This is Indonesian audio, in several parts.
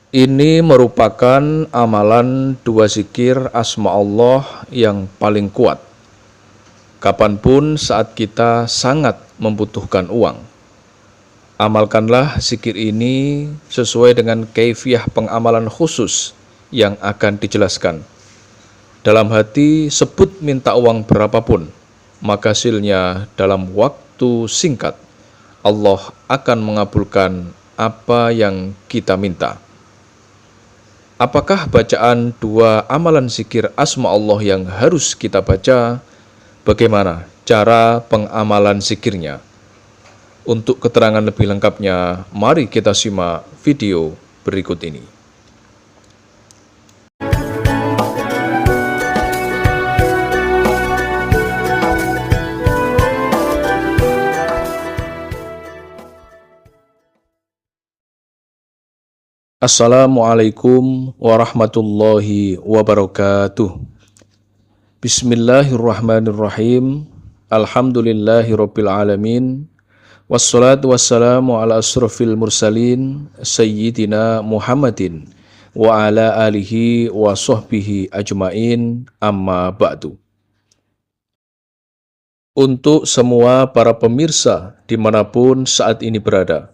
Ini merupakan amalan dua zikir asma Allah yang paling kuat. Kapanpun saat kita sangat membutuhkan uang, amalkanlah zikir ini sesuai dengan kaifiyah pengamalan khusus yang akan dijelaskan. Dalam hati sebut minta uang berapapun, maka hasilnya dalam waktu singkat Allah akan mengabulkan apa yang kita minta. Apakah bacaan dua amalan zikir asma Allah yang harus kita baca? Bagaimana cara pengamalan zikirnya? Untuk keterangan lebih lengkapnya, mari kita simak video berikut ini. Assalamualaikum warahmatullahi wabarakatuh. Bismillahirrahmanirrahim. Alhamdulillahirabbil alamin. Wassalatu wassalamu ala asrofil mursalin sayyidina Muhammadin wa ala alihi wa sahbihi ajmain, amma ba'du. Untuk semua para pemirsa dimanapun saat ini berada,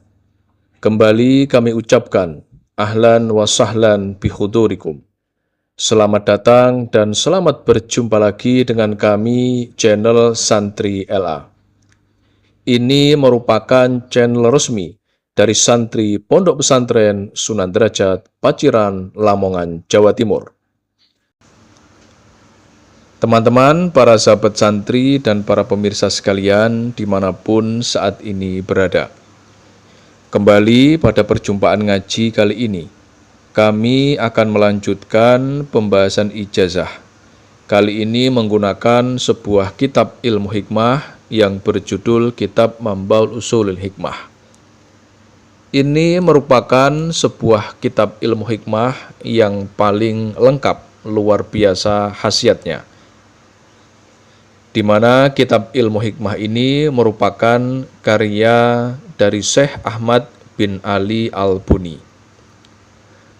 kembali kami ucapkan ahlan wa sahlan bihudurikum. Selamat datang dan selamat berjumpa lagi dengan kami, channel Santri LA. Ini merupakan channel resmi dari santri Pondok Pesantren Sunan Derajat, Paciran, Lamongan, Jawa Timur. Teman-teman, para sahabat santri dan para pemirsa sekalian dimanapun saat ini berada, kembali pada perjumpaan ngaji kali ini, kami akan melanjutkan pembahasan ijazah. Kali ini menggunakan sebuah kitab ilmu hikmah yang berjudul Kitab Mambaul Ushulil Hikmah. Ini merupakan sebuah kitab ilmu hikmah yang paling lengkap, luar biasa khasiatnya, di mana kitab ilmu hikmah ini merupakan karya dari Syekh Ahmad bin Ali Al-Buni.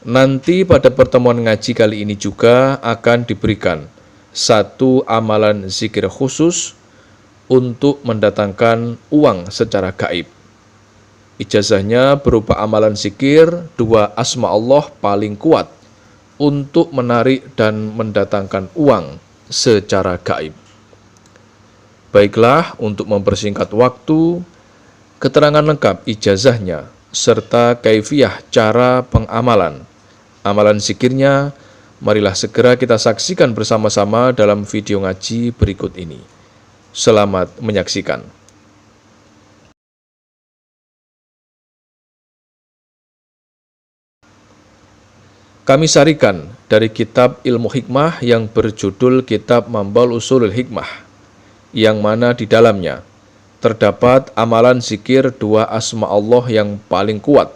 Nanti pada pertemuan ngaji kali ini juga akan diberikan satu amalan zikir khusus untuk mendatangkan uang secara gaib. Ijazahnya berupa amalan zikir dua asma Allah paling kuat untuk menarik dan mendatangkan uang secara gaib. Baiklah, untuk mempersingkat waktu, keterangan lengkap ijazahnya serta kaifiyah cara pengamalan amalan zikirnya, marilah segera kita saksikan bersama-sama dalam video ngaji berikut ini. Selamat menyaksikan. Kami sarikan dari kitab ilmu hikmah yang berjudul Kitab Mambaul Ushulil Hikmah, yang mana di dalamnya terdapat amalan zikir dua asma Allah yang paling kuat,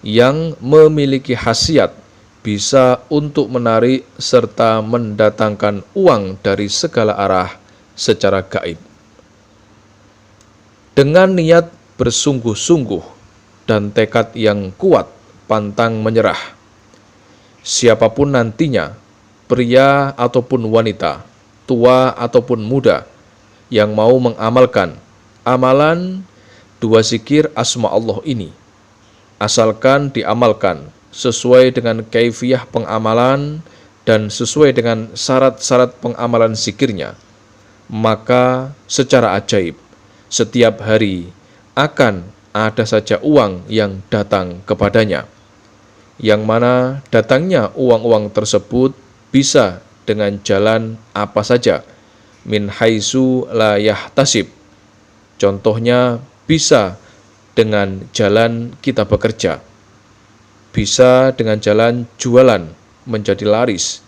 yang memiliki khasiat bisa untuk menarik serta mendatangkan uang dari segala arah secara gaib. Dengan niat bersungguh-sungguh dan tekad yang kuat, pantang menyerah, siapapun nantinya, pria ataupun wanita, tua ataupun muda, yang mau mengamalkan amalan dua zikir asma Allah ini, asalkan diamalkan sesuai dengan kaifiyah pengamalan dan sesuai dengan syarat-syarat pengamalan zikirnya, maka secara ajaib setiap hari akan ada saja uang yang datang kepadanya, yang mana datangnya uang-uang tersebut bisa dengan jalan apa saja, min haitsu la yahtasib. Contohnya bisa dengan jalan kita bekerja, bisa dengan jalan jualan menjadi laris,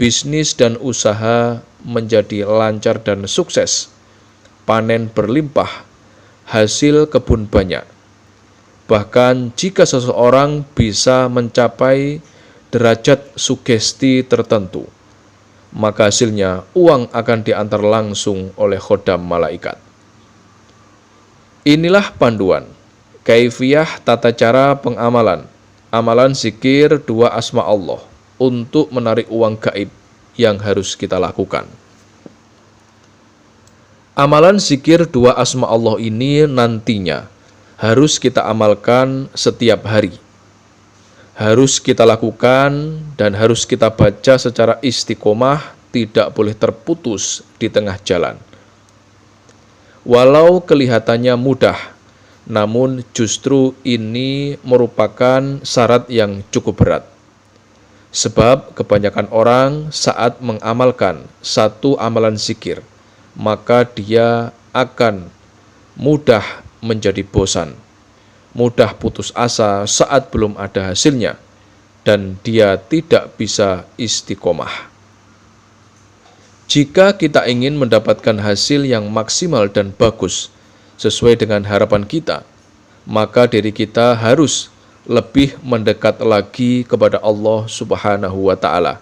bisnis dan usaha menjadi lancar dan sukses, panen berlimpah, hasil kebun banyak. Bahkan jika seseorang bisa mencapai derajat sugesti tertentu, maka hasilnya uang akan diantar langsung oleh khodam malaikat. Inilah panduan, kaifiyah tata cara pengamalan amalan zikir dua asma Allah untuk menarik uang gaib yang harus kita lakukan. Amalan zikir dua asma Allah ini nantinya harus kita amalkan setiap hari. Harus kita lakukan dan harus kita baca secara istiqomah, tidak boleh terputus di tengah jalan. Walau kelihatannya mudah, namun justru ini merupakan syarat yang cukup berat. Sebab kebanyakan orang saat mengamalkan satu amalan zikir, maka dia akan mudah menjadi bosan, mudah putus asa saat belum ada hasilnya, dan dia tidak bisa istiqomah. Jika kita ingin mendapatkan hasil yang maksimal dan bagus sesuai dengan harapan kita, maka diri kita harus lebih mendekat lagi kepada Allah Subhanahu wa Ta'ala.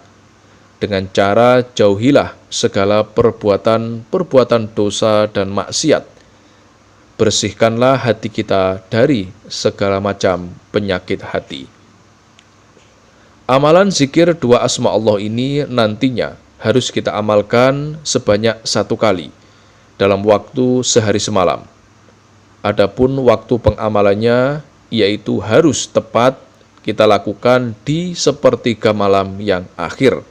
Dengan cara jauhilah segala perbuatan dosa dan maksiat. Bersihkanlah hati kita dari segala macam penyakit hati. Amalan zikir dua asma Allah ini nantinya harus kita amalkan sebanyak 1 kali dalam waktu sehari semalam. Adapun waktu pengamalannya yaitu harus tepat kita lakukan di sepertiga malam yang akhir.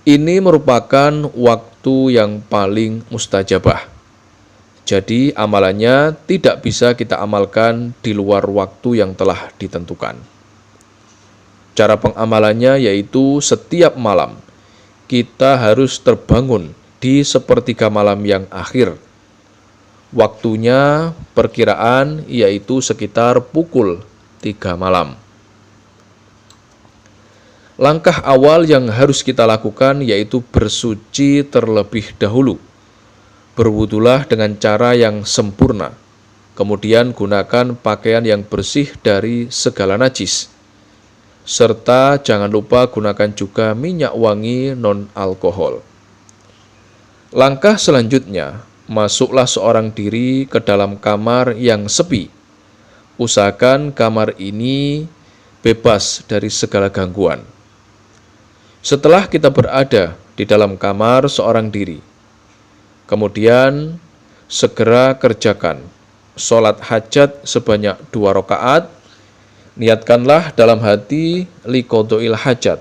Ini merupakan waktu yang paling mustajabah. Jadi amalannya tidak bisa kita amalkan di luar waktu yang telah ditentukan. Cara pengamalannya yaitu setiap malam kita harus terbangun di sepertiga malam yang akhir. Waktunya perkiraan yaitu sekitar pukul 3 malam. Langkah awal yang harus kita lakukan yaitu bersuci terlebih dahulu. Berwudulah dengan cara yang sempurna. Kemudian gunakan pakaian yang bersih dari segala najis. Serta jangan lupa gunakan juga minyak wangi non-alkohol. Langkah selanjutnya, masuklah seorang diri ke dalam kamar yang sepi. Usahakan kamar ini bebas dari segala gangguan. Setelah kita berada di dalam kamar seorang diri, kemudian segera kerjakan sholat hajat sebanyak 2 rakaat. Niatkanlah dalam hati liqodoil hajat,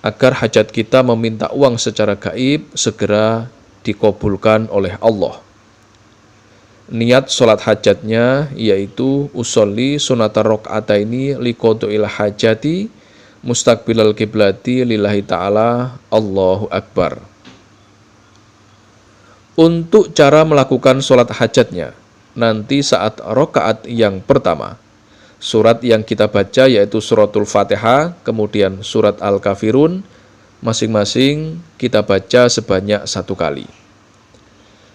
agar hajat kita meminta uang secara gaib segera dikabulkan oleh Allah. Niat sholat hajatnya yaitu usolli sunatar rok'ataini liqodoil hajati mustaqbilal kiblati lillahi ta'ala Allahu Akbar. Untuk cara melakukan sholat hajatnya, nanti saat rokaat yang pertama, surat yang kita baca yaitu suratul Fatihah, kemudian surat Al-Kafirun, masing-masing kita baca sebanyak 1 kali.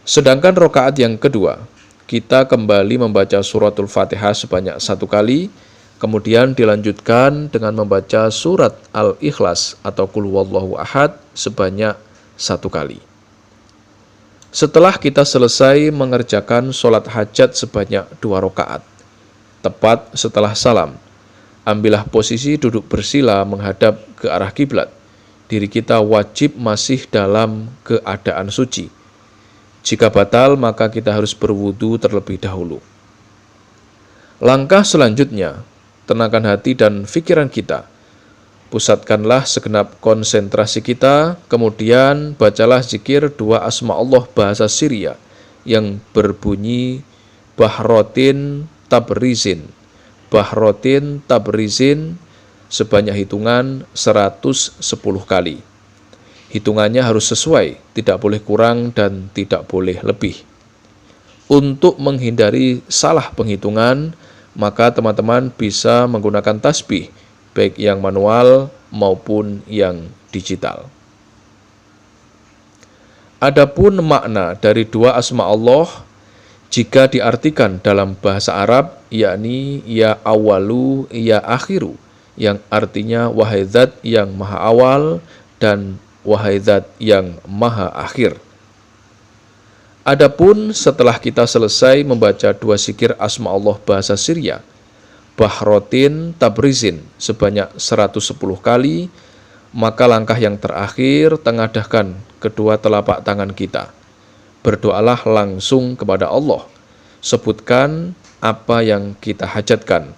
Sedangkan rokaat yang kedua, kita kembali membaca suratul Fatihah sebanyak 1 kali, kemudian dilanjutkan dengan membaca surat Al-Ikhlas atau Qul Huwallahu Ahad sebanyak 1 kali. Setelah kita selesai mengerjakan sholat hajat sebanyak 2 rakaat, tepat setelah salam, ambillah posisi duduk bersila menghadap ke arah kiblat. Diri kita wajib masih dalam keadaan suci. Jika batal, maka kita harus berwudu terlebih dahulu. Langkah selanjutnya, tenangkan hati dan pikiran kita. Pusatkanlah segenap konsentrasi kita, kemudian bacalah zikir 2 asma Allah bahasa Syria yang berbunyi Bahrotin Tabrizin. Bahrotin Tabrizin sebanyak hitungan 110 kali. Hitungannya harus sesuai, tidak boleh kurang dan tidak boleh lebih. Untuk menghindari salah penghitungan, maka teman-teman bisa menggunakan tasbih, baik yang manual maupun yang digital. Adapun makna dari 2 asma Allah, jika diartikan dalam bahasa Arab, yakni ya awalu, ya akhiru, yang artinya wahai zat yang maha awal dan wahai zat yang maha akhir. Adapun setelah kita selesai membaca 2 zikir asma Allah bahasa Syria, bahrotin tabrizin sebanyak 110 kali, maka langkah yang terakhir tengadahkan kedua telapak tangan kita. Berdoalah langsung kepada Allah. Sebutkan apa yang kita hajatkan.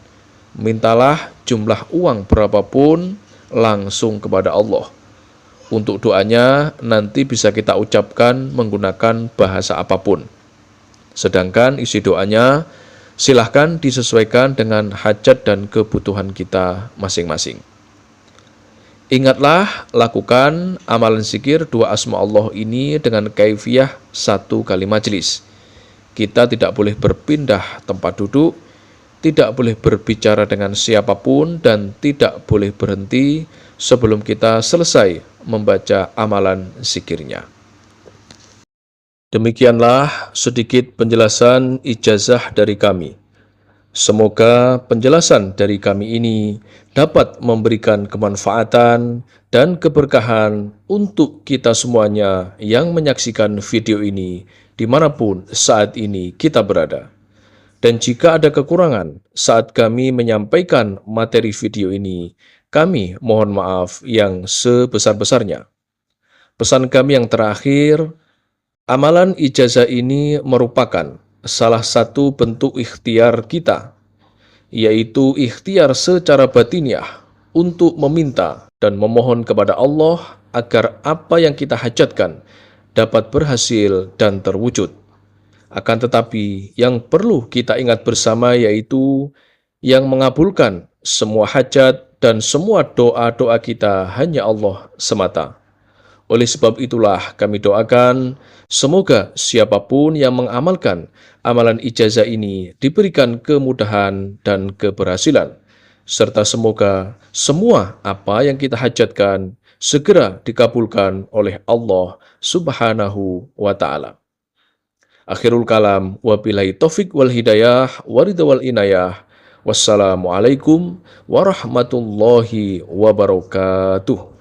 Mintalah jumlah uang berapapun langsung kepada Allah. Untuk doanya nanti bisa kita ucapkan menggunakan bahasa apapun. Sedangkan isi doanya silahkan disesuaikan dengan hajat dan kebutuhan kita masing-masing. Ingatlah, lakukan amalan zikir dua asma Allah ini dengan kaifiyah 1 kali majelis. Kita tidak boleh berpindah tempat duduk, tidak boleh berbicara dengan siapapun, dan tidak boleh berhenti sebelum kita selesai membaca amalan zikirnya. Demikianlah sedikit penjelasan ijazah dari kami. Semoga penjelasan dari kami ini dapat memberikan kemanfaatan dan keberkahan untuk kita semuanya yang menyaksikan video ini dimanapun saat ini kita berada. Dan jika ada kekurangan saat kami menyampaikan materi video ini, kami mohon maaf yang sebesar-besarnya. Pesan kami yang terakhir, amalan ijazah ini merupakan salah satu bentuk ikhtiar kita, yaitu ikhtiar secara batiniah untuk meminta dan memohon kepada Allah agar apa yang kita hajatkan dapat berhasil dan terwujud. Akan tetapi yang perlu kita ingat bersama yaitu yang mengabulkan semua hajat dan semua doa-doa kita hanya Allah semata. Oleh sebab itulah kami doakan semoga siapapun yang mengamalkan amalan ijazah ini diberikan kemudahan dan keberhasilan. Serta semoga semua apa yang kita hajatkan segera dikabulkan oleh Allah Subhanahu wa Ta'ala. Akhirul kalam, wabillahi taufik wal hidayah, waridha wal inayah. Wassalamualaikum warahmatullahi wabarakatuh.